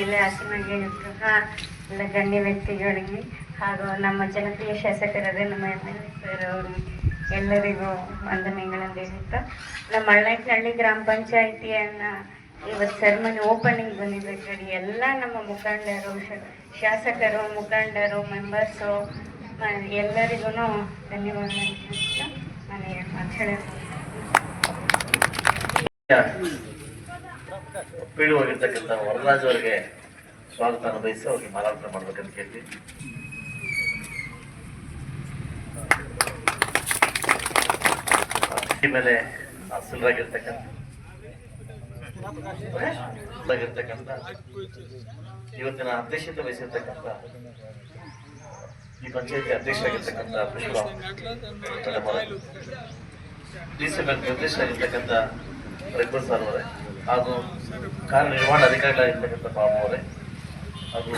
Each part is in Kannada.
ಮೇಲೆ ಆಸೀನರಾಗಿರುವಂತಹ ಎಲ್ಲ ಗಣ್ಯ ವ್ಯಕ್ತಿಗಳಿಗೆ ಹಾಗೂ ನಮ್ಮ ಜನಪ್ರಿಯ ಶಾಸಕರಾದ ನಮ್ಮ MLA ಸರ್ ಅವರಿಗೆ ಎಲ್ಲರಿಗೂ ವಂದನೆಗಳನ್ನು ಹೇಳುತ್ತಾ ನಮ್ಮ ಮಳ್ಳನಹಳ್ಳಿ ಗ್ರಾಮ ಪಂಚಾಯಿತಿಯನ್ನು ಇವತ್ತು ಸೆರೆಮನಿ ಓಪನಿಂಗ್ ಬಂದಿದ್ದಕ್ಕಾಗಿ ಎಲ್ಲ ನಮ್ಮ ಮುಖಂಡರು, ಶಾಸಕರು, ಮುಖಂಡರು, ಮೆಂಬರ್ಸು ಎಲ್ಲರಿಗೂ ಧನ್ಯವಾದ ನಾನು ಬೀಳುವಾಗಿರ್ತಕ್ಕಂಥ ವರರಾಜ್ ಅವರಿಗೆ ಸ್ವಾಗತ ಬಯಸಿ ಅವ್ರಿಗೆ ಮಾಲಾರ್ಪಣೆ ಮಾಡ್ಬೇಕಂತ ಕೇಳ್ತೀನಿ. ಮೇಲೆ ಹಸಿರಾಗಿರ್ತಕ್ಕಂಥ ಇವತ್ತಿನ ಅಧ್ಯಕ್ಷತೆ ವಹಿಸಿರ್ತಕ್ಕಂಥ ಈ ಪಂಚಾಯತಿ ಅಧ್ಯಕ್ಷರಾಗಿರ್ತಕ್ಕಂಥ ಪುಷ್ಪ ಡಿಸಿ ಬ್ಯಾಂಕ್ ನಿರ್ದೇಶಕರಾಗಿರ್ತಕ್ಕಂಥ ರಘುವರ್ ಸರ್ ಅವರೇ ಹಾಗೂ ಕಾರ್ಯನಿರ್ವಹಣಾಧಿಕಾರಿಗಳಾಗಿರ್ತಕ್ಕಂಥ ಬಾಬು ಅವರೇ ಹಾಗೂ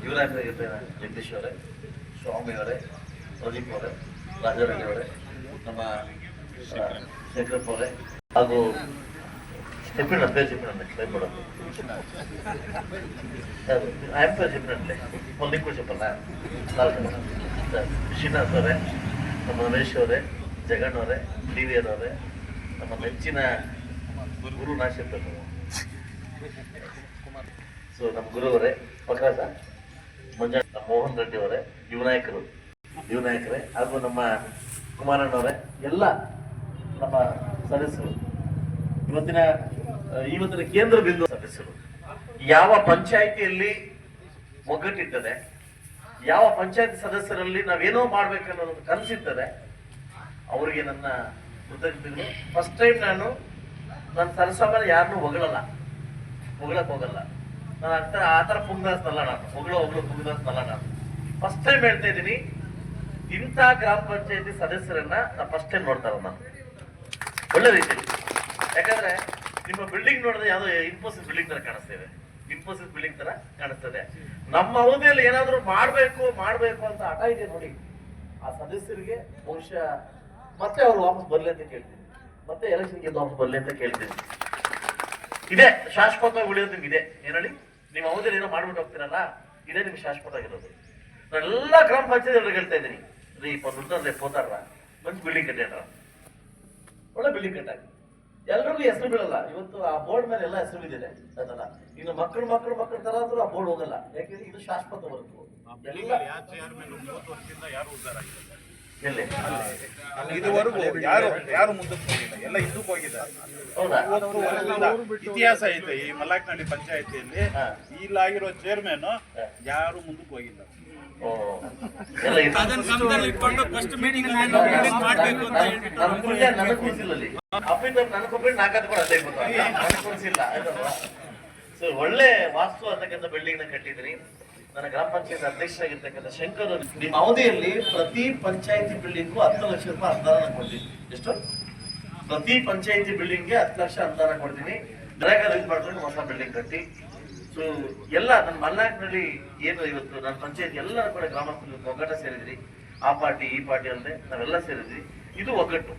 ಯುವರಾಜರಾಗಿರ್ತಕ್ಕಂಥ ಜಗದೀಶ್ ಅವರೇ, ಸ್ವಾಮಿ ಅವರೇ, ಪ್ರದೀಪ್ ಅವರೇ, ರಾಜಾರೆಡ್ಡಿ ಅವರೇ, ನಮ್ಮ ಶಂಕರಪ್ಪ ಅವರೇ ಹಾಗೂ చెప్పిన పేరు చెప్పినండి భయపడదు ఆయన పేరు చెప్పినట్లే మళ్ళీ కూడా చెప్పాలా ಶ್ರೀನಾಥ್ ಅವರೇ, ನಮ್ಮ ರಮೇಶ್ ಅವರೇ, ಜಗನ್ ಅವರೇ, DVR ಅವರೇ, ನಮ್ಮ ನೆಚ್ಚಿನ ಗುರು ನಾಶಿರ್ತಾರೆ ಸೊ ನಮ್ಮ ಗುರು ಅವರೇ ಪ್ರಕಾಶ ಮಂಜ, ಮೋಹನ್ ರೆಡ್ಡಿ ಅವರೇ, ಯುವನಾಯಕರೇ ಹಾಗೂ ನಮ್ಮ ಕುಮಾರಣ್ಣವರೇ, ಎಲ್ಲ ನಮ್ಮ ಸದಸ್ಯರು, ಇವತ್ತಿನ ಕೇಂದ್ರ ಬಿಂದು ಸದಸ್ಯರು, ಯಾವ ಪಂಚಾಯಿತಿಯಲ್ಲಿ ಒಗ್ಗಟ್ಟಿರ್ತದೆ, ಯಾವ ಪಂಚಾಯತ್ ಸದಸ್ಯರಲ್ಲಿ ನಾವೇನೋ ಮಾಡ್ಬೇಕನ್ನೋದು ಕನಸಿರ್ತದೆ, ಅವರಿಗೆ ನನ್ನ ಕೃತಜ್ಞತೆ. ಫಸ್ಟ್ ಟೈಮ್ ನಾನು ಸರಸಮನೆ ಯಾರನ್ನೂ ಹೊಗಳಕ್ ಹೋಗಲ್ಲ. ನಾನು ಆ ಥರ ಪುಂಗದಾಸ್ನಲ್ಲ, ನಾನು ಹೊಗಳು ಪುಂಗದಾಸ್ನಲ್ಲ. ನಾನು ಫಸ್ಟ್ ಟೈಮ್ ಹೇಳ್ತಾ ಇದ್ದೀನಿ, ಇಂಥ ಗ್ರಾಮ ಪಂಚಾಯತಿ ಸದಸ್ಯರನ್ನ ನಾನು ಫಸ್ಟ್ ಟೈಮ್ ನೋಡ್ತಾರ ನಾನು ಒಳ್ಳೆ ರೀತಿಯಲ್ಲಿ. ಯಾಕಂದ್ರೆ ನಿಮ್ಮ ಬಿಲ್ಡಿಂಗ್ ನೋಡಿದ್ರೆ ಯಾವುದೋ ಇನ್ಫೋಸಿಸ್ ಬಿಲ್ಡಿಂಗ್ ತರ ಕಾಣಿಸ್ತದೆ. ನಮ್ಮ ಅವಧಿಯಲ್ಲಿ ಏನಾದ್ರು ಮಾಡ್ಬೇಕು ಅಂತ ಹಠ ಇದೆ ನೋಡಿ, ಆ ಸದಸ್ಯರಿಗೆ ಬಹುಶಃ ಮತ್ತೆ ಅವ್ರು ವಾಪಸ್ ಬರ್ಲಿ ಅಂತ ಕೇಳ್ತೀನಿ, ಮತ್ತೆ ಎಲೆಕ್ಷನ್ಗೆ ವಾಪಸ್ ಬರ್ಲಿ ಅಂತ ಕೇಳ್ತೀನಿ. ಇದೇ ಶಾಶ್ವತವಾಗಿ ಉಳಿಯೋದು ನಿಮ್ಗೆ ಇದೆ. ಏನೇಳಿ ನಿಮ್ಮ ಅವಧಿಯಲ್ಲಿ ಏನೋ ಮಾಡ್ಬಿಟ್ಟು ಹೋಗ್ತೀರಲ್ಲ, ಇದೇ ನಿಮ್ಗೆ ಶಾಶ್ವತ ಆಗಿರೋದು. ನಾನು ಎಲ್ಲ ಗ್ರಾಮ ಪಂಚಾಯತ್ ಹೇಳ್ತಾ ಇದ್ದೀನಿ, ದುಡ್ಡಲ್ಲಿ ಪೋತಾರ ಮಂచి ಬಿಲ್ಡಿಂಗ್ ಕಟ್ಟಾರ, ಒಳ್ಳೆ ಬಿಲ್ಡಿಂಗ್ ಕಟ್ಟಾಗಿ ಎಲ್ರಿಗೂ ಹೆಸರು ಬೀಳಲ್ಲ. ಇವತ್ತು ಆ ಬೋರ್ಡ್ ಮೇಲೆ ಎಲ್ಲ ಹೆಸರು ಬಿದ್ದಿದೆ ಅದಲ್ಲ. ಇನ್ನು ಮಕ್ಕಳು ತರ ಆದ್ರೂ ಆ ಬೋರ್ಡ್ ಹೋಗಲ್ಲ, ಯಾಕೆಂದ್ರೆ ಇದು ಶಾಶ್ವತ ವರ್ಕು. ಇದುವರೆಗೂ ಯಾರು ಮುಂದಕ್ಕೆ ಹೋಗಿಲ್ಲ, ಎಲ್ಲ ಹಿಂದಕ್ಕೆ ಹೋಗಿದ್ದಾರೆ. ಇತಿಹಾಸ ಐತೆ ಈ ಮಲ್ಲನಹಳ್ಳಿ ಪಂಚಾಯತಿಯಲ್ಲಿ. ಇಲ್ಲಾಗಿರೋ ಚೇರ್ಮನ್ ಯಾರು ಮುಂದಕ್ಕೆ ಹೋಗಿಲ್ಲ. ಒಳ್ಳೆ ವಾಸ್ತು ಅಂತಕ್ಕಂಥ ಬಿಲ್ಡಿಂಗ್ ನ ಕಟ್ಟಿದ್ರಿ. ನನ್ನ ಗ್ರಾಮ ಪಂಚಾಯತ್ ಅಧ್ಯಕ್ಷರಾಗಿರ್ತಕ್ಕಂಥ ಶಂಕರ್, ನಿಮ್ಮ ಅವಧಿಯಲ್ಲಿ ಪ್ರತಿ ಪಂಚಾಯತಿ ಬಿಲ್ಡಿಂಗು 10 ಲಕ್ಷ ರೂಪಾಯಿ ಅನುದಾನ ಕೊಡ್ತೀನಿ. ಎಷ್ಟು? ಪ್ರತಿ ಪಂಚಾಯತಿ ಬಿಲ್ಡಿಂಗ್ಗೆ 10 ಲಕ್ಷ ಅನುದಾನ ಕೊಡ್ತೀನಿ. ಮಾಡ್ಕೊಂಡು ಹೊಸ ಬಿಲ್ಡಿಂಗ್ ಕಟ್ಟಿ. ಸೊ ಎಲ್ಲ ನನ್ನ ಮಲ್ನಾಡಿನಲ್ಲಿ ಏನು ಇವತ್ತು ನನ್ನ ಪಂಚಾಯತ್ ಎಲ್ಲರ ಕೂಡ ಗ್ರಾಮಸ್ಥರು ಒಗ್ಗಟ್ಟು ಸೇರಿದ್ರಿ. ಆ ಪಾರ್ಟಿ ಈ ಪಾರ್ಟಿ ಅಲ್ಲದೆ ನಾವೆಲ್ಲ ಸೇರಿದ್ರಿ. ಇದು ಒಗ್ಗಟ್ಟು.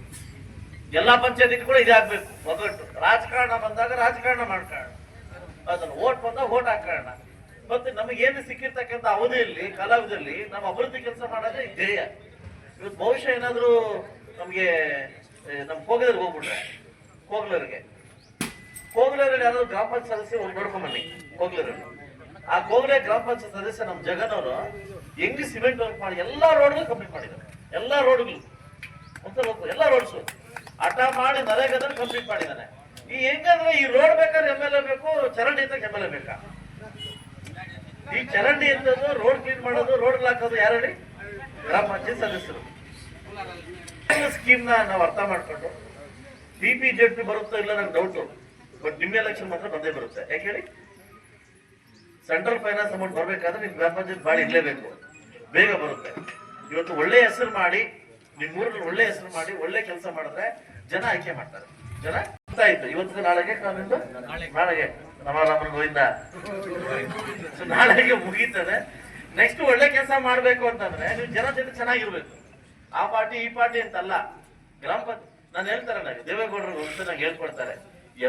ಎಲ್ಲಾ ಪಂಚಾಯತಿ ಕೂಡ ಇದೇ ಆಗ್ಬೇಕು, ಒಗ್ಗಟ್ಟು. ರಾಜಕಾರಣ ಬಂದಾಗ ರಾಜಕಾರಣ ಮಾಡ್ಕೊಳ್ಳೋಣ, ಅದನ್ನು ಓಟ್ ಬಂದಾಗ ಓಟ್ ಹಾಕೋಣ. ಮತ್ತೆ ನಮಗೇನು ಸಿಕ್ಕಿರ್ತಕ್ಕಂಥ ಅವಧಿಯಲ್ಲಿ ಕಾಲಾವಧಿಯಲ್ಲಿ ನಮ್ಮ ಅಭಿವೃದ್ಧಿ ಕೆಲಸ ಮಾಡೋದೇ ಧ್ಯೇಯ. ಇವತ್ತು ಬಹುಶಃ ಏನಾದ್ರು ನಮ್ಗೆ ಕೋಗಿಲರಿಗೆ ಹೋಗ್ಬಿಟ್ರೆ, ಕೋಗಿಲರಲ್ಲಿ ಯಾರಾದ್ರು ಗ್ರಾಮ ಪಂಚಾಯತ್ ಸದಸ್ಯ ಹೋಗಿ ನೋಡ್ಕೊಂಬನ್ನಿ. ಕೋಗಿಲರಲ್ಲಿ ಆ ಕೋಗಿಲೆ ಗ್ರಾಮ ಪಂಚಾಯತ್ ಸದಸ್ಯ ನಮ್ಮ ಜಗನ್ ಅವರು ಹೆಂಗ್ ಸಿಮೆಂಟ್ ವರ್ಕ್ ಮಾಡಿ ಎಲ್ಲಾ ರೋಡ್ಗಳು ಕಂಪ್ಲೀಟ್ ಮಾಡಿದ್ದಾರೆ. ಎಲ್ಲಾ ರೋಡ್ಗಳು ಎಲ್ಲಾ ರೋಡ್ಸು ಹಠ ಮಾಡಿ ನರೇಗಾದಲ್ಲಿ ಕಂಪ್ಲೀಟ್ ಮಾಡಿದ್ದಾನೆ. ಈ ಹೆಂಗಂದ್ರೆ ಈ ರೋಡ್ ಬೇಕಾದ್ರೆ MLA ಬೇಕು, ಚರಂಡಿ ಅಂತ MLA ಬೇಕಾ? ಈ ಚರಂಡಿ ಎಂತದ್ದು, ರೋಡ್ ಕ್ಲೀನ್ ಮಾಡೋದು, ರೋಡ್ ಹಾಕೋದು ಯಾರು ಹೇಳಿ? ಗ್ರಾಮ ಪಂಚಾಯತ್ ಸದಸ್ಯರು. ಸ್ಕೀಮ್ ನಾವು ಅರ್ಥ ಮಾಡ್ಕೊಂಡು PPJP ಬರುತ್ತೋ ಇಲ್ಲ ನಂಗೆ ಡೌಟು, ಬಟ್ ನಿಮ್ಮ ಎಲೆಕ್ಷನ್ ಮಾತ್ರ ಬಂದೇ ಬರುತ್ತೆ. ಯಾಕೆ ಹೇಳಿ? ಸೆಂಟ್ರಲ್ ಫೈನಾನ್ಸ್ ಅಮೌಂಟ್ ಬರ್ಬೇಕಾದ್ರೆ ನಿಮ್ ಗ್ರಾಮ ಪಂಚಾಯತ್ ಬಾಡಿ ಇರ್ಲೇಬೇಕು, ಬೇಗ ಬರುತ್ತೆ. ಇವತ್ತು ಒಳ್ಳೆ ಹೆಸರು ಮಾಡಿ, ನಿಮ್ ಊರಲ್ಲಿ ಒಳ್ಳೆ ಹೆಸರು ಮಾಡಿ ಒಳ್ಳೆ ಕೆಲಸ ಮಾಡಿದ್ರೆ ಜನ ಆಯ್ಕೆ ಮಾಡ್ತಾರೆ. ಜನ ಆಯ್ತು. ಇವತ್ತು ನಾಳೆಗೆ ನವರಾಮನ ಗೋವಿಂದ ನಾಳೆಗೆ ಮುಗೀತದೆ. ನೆಕ್ಸ್ಟ್ ಒಳ್ಳೆ ಕೆಲಸ ಮಾಡ್ಬೇಕು ಅಂತಂದ್ರೆ ನೀವು ಜನ ಜೊತೆ ಚೆನ್ನಾಗಿರ್ಬೇಕು. ಆ ಪಾರ್ಟಿ ಈ ಪಾರ್ಟಿ ಅಂತಲ್ಲ. ಗ್ರಾಮ ಪಂಚಾಯತ್ ನಾನು ಹೇಳ್ತಾರೆ, ನನಗೆ ದೇವೇಗೌಡರು ಒಂದು ನಂಗೆ ಹೇಳ್ಕೊಡ್ತಾರೆ,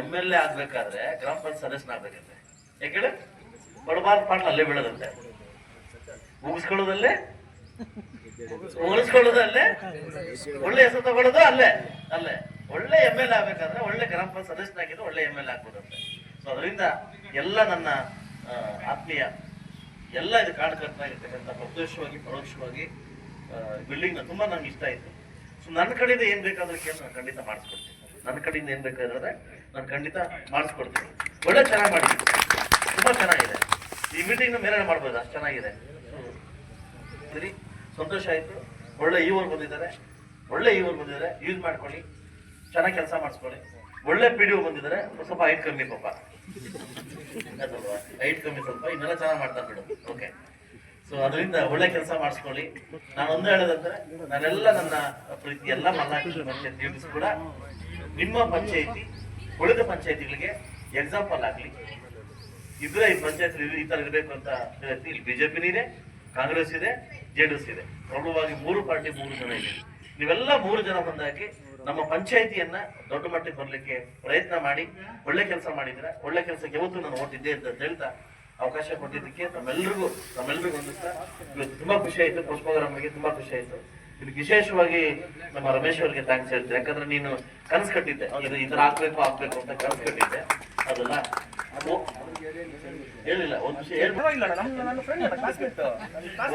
MLA ಆಗ್ಬೇಕಾದ್ರೆ ಗ್ರಾಮ ಪಂಚಾಯತ್ ಸದಸ್ಯನಾಗ್ಬೇಕಂತೆ. ಯಾಕೆ ಕೊಡಬಾರ್ದು ಪಾಟ್ಲ ಅಲ್ಲೇ ಬೀಳದಂತೆ, ಮುಗಿಸ್ಕೊಳ್ಳೋದಲ್ಲೇ, ಉಳಿಸ್ಕೊಳ್ಳೋದಲ್ಲೇ, ಒಳ್ಳೆ ಹೆಸರು ತಗೊಳ್ಳೋದು ಅಲ್ಲೇ ಅಲ್ಲೇ. ಒಳ್ಳೆ MLA ಆಗ್ಬೇಕಾದ್ರೆ ಒಳ್ಳೆ ಗ್ರಾಮ ಪಂಚಾಯತ್ ಸದಸ್ಯನಾಗಿದ್ದು ಒಳ್ಳೆ MLA ಆಗ್ಬೋದಂತೆ. ಸೊ ಅದರಿಂದ ಎಲ್ಲ ನನ್ನ ಆತ್ಮೀಯ ಎಲ್ಲ ಇದು ಕಾರಣಕರ್ತನಾಗಿರ್ತಕ್ಕಂಥ ಪ್ರತ್ಯಕ್ಷವಾಗಿ ಪರೋಕ್ಷವಾಗಿ ಬಿಲ್ಡಿಂಗ್ ತುಂಬಾ ನಂಗೆ ಇಷ್ಟ ಆಯ್ತು. ಸೊ ನನ್ನ ಕಡೆಯಿಂದ ಏನ್ ಬೇಕಾದ್ರೆ ಕೇಳಿ ನಾನು ಖಂಡಿತ ಮಾಡಿಸ್ಕೊಡ್ತೀನಿ. ನನ್ನ ಕಡೆಯಿಂದ ಏನ್ ಬೇಕಾದ್ರೆ ನಾನು ಖಂಡಿತ ಮಾಡಿಸ್ಕೊಡ್ತೀನಿ. ಒಳ್ಳೆ ಚೆನ್ನಾಗಿ ಮಾಡಿದ್ದೀನಿ, ತುಂಬಾ ಚೆನ್ನಾಗಿದೆ. ಈ ಮೀಟಿಂಗ್ ಮೇಲೆ ಮಾಡ್ಬೋದು, ಅಷ್ಟು ಚೆನ್ನಾಗಿದೆ. ಸರಿ, ಸಂತೋಷ ಆಯ್ತು. ಒಳ್ಳೆ ಊರು ಬಂದಿದ್ದಾರೆ, ಒಳ್ಳೆ ಊರು ಬಂದಿದ್ದಾರೆ, ಯೂಸ್ ಮಾಡ್ಕೊಳ್ಳಿ, ಚೆನ್ನಾಗಿ ಕೆಲಸ ಮಾಡಿಸ್ಕೊಳ್ಳಿ. ಒಳ್ಳೆ PDO ಬಂದಿದ್ದಾರೆ, ಸ್ವಲ್ಪ ಹೈಟ್ ಕಮ್ಮಿ ಪಾಪ, ಹೈಟ್ ಕಮ್ಮಿ ಸ್ವಲ್ಪ, ಇನ್ನೆಲ್ಲ ಚೆನ್ನಾಗಿ ಮಾಡ್ತಾರೆ ಬಿಡು. ಓಕೆ, ಸೊ ಅದರಿಂದ ಒಳ್ಳೆ ಕೆಲಸ ಮಾಡಿಸ್ಕೊಳ್ಳಿ. ನಾನು ಒಂದೇ ಹೇಳೋದಂದ್ರೆ, ನಾನೆಲ್ಲ ನನ್ನ ಪ್ರೀತಿ ಎಲ್ಲ ಮಲ್ನಾಡು ಪಂಚಾಯತ್ ಕೂಡ ನಿಮ್ಮ ಪಂಚಾಯಿತಿ ಉಳಿದ ಪಂಚಾಯತಿಗಳಿಗೆ ಎಕ್ಸಾಂಪಲ್ ಆಗಲಿ. ಇದ್ರೆ ಈ ಪಂಚಾಯತ್ ಈ ತರ ಇರಬೇಕು ಅಂತ ಹೇಳ್ತೀನಿ. ಇಲ್ಲಿ BJP ಇದೆ, ಕಾಂಗ್ರೆಸ್ ಇದೆ, JDS ಇದೆ. ಪ್ರಮುಖವಾಗಿ 3 ಪಾರ್ಟಿ 3 ಜನ ಇದೆ. ನೀವೆಲ್ಲ 3 ಜನ ಬಂದಾಗಿ ನಮ್ಮ ಪಂಚಾಯಿತಿಯನ್ನ ದೊಡ್ಡ ಮಟ್ಟಿಗೆ ಬರ್ಲಿಕ್ಕೆ ಪ್ರಯತ್ನ ಮಾಡಿ ಒಳ್ಳೆ ಕೆಲಸ ಮಾಡಿದ್ರೆ, ಒಳ್ಳೆ ಕೆಲಸಕ್ಕೆ ಯಾವತ್ತೂ ನಾನು ಓಟಿದ್ದೆ ಅಂತ ಹೇಳ್ತಾ ಅವಕಾಶ ಕೊಟ್ಟಿದ್ದಕ್ಕೆ ನಮ್ಮೆಲ್ರಿಗೂ ಒಂದಿಸ್ತಾ ಇವತ್ತು ತುಂಬಾ ಖುಷಿ ಆಯ್ತು. ಪುಷ್ಪಗರಮ್ಮಗೆ ತುಂಬಾ ಖುಷಿ ಆಯ್ತು. ಇದಕ್ಕೆ ವಿಶೇಷವಾಗಿ ನಮ್ಮ ರಮೇಶ್ ಅವರಿಗೆ ಥ್ಯಾಂಕ್ಸ್ ಹೇಳ್ತೀನಿ. ಯಾಕಂದ್ರೆ ನೀನು ಕನಸು ಕಟ್ಟಿದ್ದೆ, ಇದು ಈ ತರ ಆಗ್ಬೇಕು ಅಂತ ಕನಸು ಕಟ್ಟಿದ್ದೆ. ಅದಲ್ಲ ಹೇಳಿಲ್ಲ, ಒಂದು ವಿಷಯ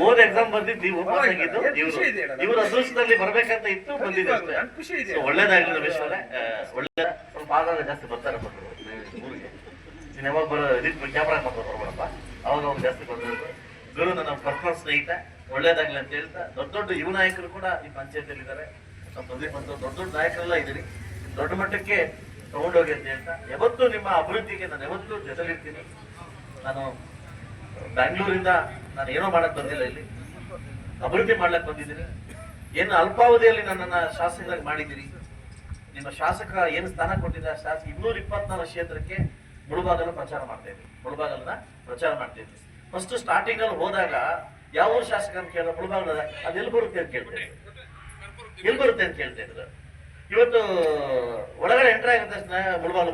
ಓದ್ ಎಕ್ಸಾಮ್ ಬರ್ದಿದ್ದು ನೀವು ಪಾಸ್ ಆಗಿದ್ದು, ಇವ್ರ ಅದೃಷ್ಟದಲ್ಲಿ ಬರ್ಬೇಕಂತ ಇತ್ತು, ಬಂದಿದೆ ಅಷ್ಟೇ. ಒಳ್ಳೇದಾಗ್ಲಿ ರಮೇಶ್ ಅವರೇ, ಒಳ್ಳೆ ಸ್ವಲ್ಪ ಆಗಾಗ ಜಾಸ್ತಿ ಬರ್ತಾರೆ ಮಕ್ಕಳು ಊರಿಗೆ. ನೀನು ಯಾವಾಗ ಕ್ಯಾಮ್ರಾ ಮಾಡ್ಕೊಂಡು ಬರ್ಬೇಡಪ್ಪ, ಅವಾಗ ಅವ್ರು ಜಾಸ್ತಿ ಬಂದಿದ್ರು. ಗುರು ನನ್ನ ಪರ್ಸನಲ್ ಸ್ನೇಹಿತ, ಒಳ್ಳೇದಾಗ್ಲಿ ಅಂತ ಹೇಳ್ತಾ ದೊಡ್ಡ ಯುವ ನಾಯಕರು ಕೂಡ ಈ ಪಂಚಾಯತಿಯಲ್ಲಿ ಇದ್ದಾರೆ. ನಮ್ಮ ಪ್ರದೀಪ್ ಅಂತ ದೊಡ್ಡ ನಾಯಕರೆಲ್ಲ ಇದ್ದೀರಿ. ದೊಡ್ಡ ಮಟ್ಟಕ್ಕೆ ತಗೊಂಡೋಗಿ ಅಂತ ಹೇಳ್ತಾ ಯಾವತ್ತೂ ನಿಮ್ಮ ಅಭಿವೃದ್ಧಿಗೆ ನಾನು ಯಾವತ್ತೂ ಜೊತೆಲಿರ್ತೀನಿ. ನಾನು ಬ್ಯಾಂಗ್ಳೂರಿಂದ ನಾನು ಏನೋ ಮಾಡಕ್ ಬಂದಿಲ್ಲ, ಇಲ್ಲಿ ಅಭಿವೃದ್ಧಿ ಮಾಡ್ಲಕ್ ಬಂದಿದ್ದೀನಿ. ಏನು ಅಲ್ಪಾವಧಿಯಲ್ಲಿ ನನ್ನನ್ನ ಶಾಸಕರಾಗಿ ಮಾಡಿದ್ದೀರಿ. ನಿಮ್ಮ ಶಾಸಕ ಏನು ಸ್ಥಾನ ಕೊಟ್ಟಿದ್ದ ಶಾಸಕ 224 ಕ್ಷೇತ್ರಕ್ಕೆ ಮುಳುಬಾಗಲ ಪ್ರಚಾರ ಮಾಡ್ತಾ ಇದ್ವಿ. ಮುಳುಬಾಗಲನ್ನ ಪ್ರಚಾರ ಮಾಡ್ತಾ ಇದ್ವಿ. ಫಸ್ಟ್ ಸ್ಟಾರ್ಟಿಂಗ್ ಅಲ್ಲಿ ಹೋದಾಗ ಯಾವ ಶಾಸಕ ಅಂತ ಕೇಳಿದ್ರೆ ಮುಳುಬಾಗಲ ಅದೆಲ್ಲಿ ಬರುತ್ತೆ ಅಂತ ಕೇಳ್ತಾ ಇದ್ರು, ಎಲ್ಲಿ ಬರುತ್ತೆ ಅಂತ ಕೇಳ್ತಾ ಇದ್ರು. ಇವತ್ತು ಒಳಗಡೆ ಎಂಟ್ರಿ ಆಗಿದ ತಕ್ಷಣ ಮುಳುಬಾಗಲು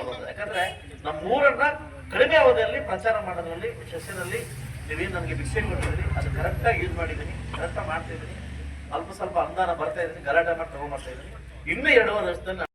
ಬರ್ತದೆ. ಯಾಕಂದ್ರೆ ನಮ್ಮ ಊರನ್ನ ಕಡಿಮೆ ಅವಧಿಯಲ್ಲಿ ಪ್ರಚಾರ ಮಾಡೋದ್ರಲ್ಲಿ ಸಸ್ಯದಲ್ಲಿ ನೀವೇನು ನನಗೆ ಭಿಕ್ಷೆ ಕೊಟ್ಟಿದ್ರಿ, ಅದು ಕರೆಕ್ಟಾಗಿ ಯೂಸ್ ಮಾಡಿದ್ದೀನಿ, ಕರೆಕ್ಟಾಗಿ ಮಾಡ್ತಾ ಇದ್ದೀನಿ. ಅಲ್ಪ ಸ್ವಲ್ಪ ಅನುದಾನ ಬರ್ತಾ ಇದ್ದೀನಿ, ಗಲಾಟೆ ಮಾಡಿ ತಗೊಂಡ್ಬರ್ತಾ ಇದ್ದೀನಿ. ಇನ್ನೂ 2 ವರ್ಷದಲ್ಲಿ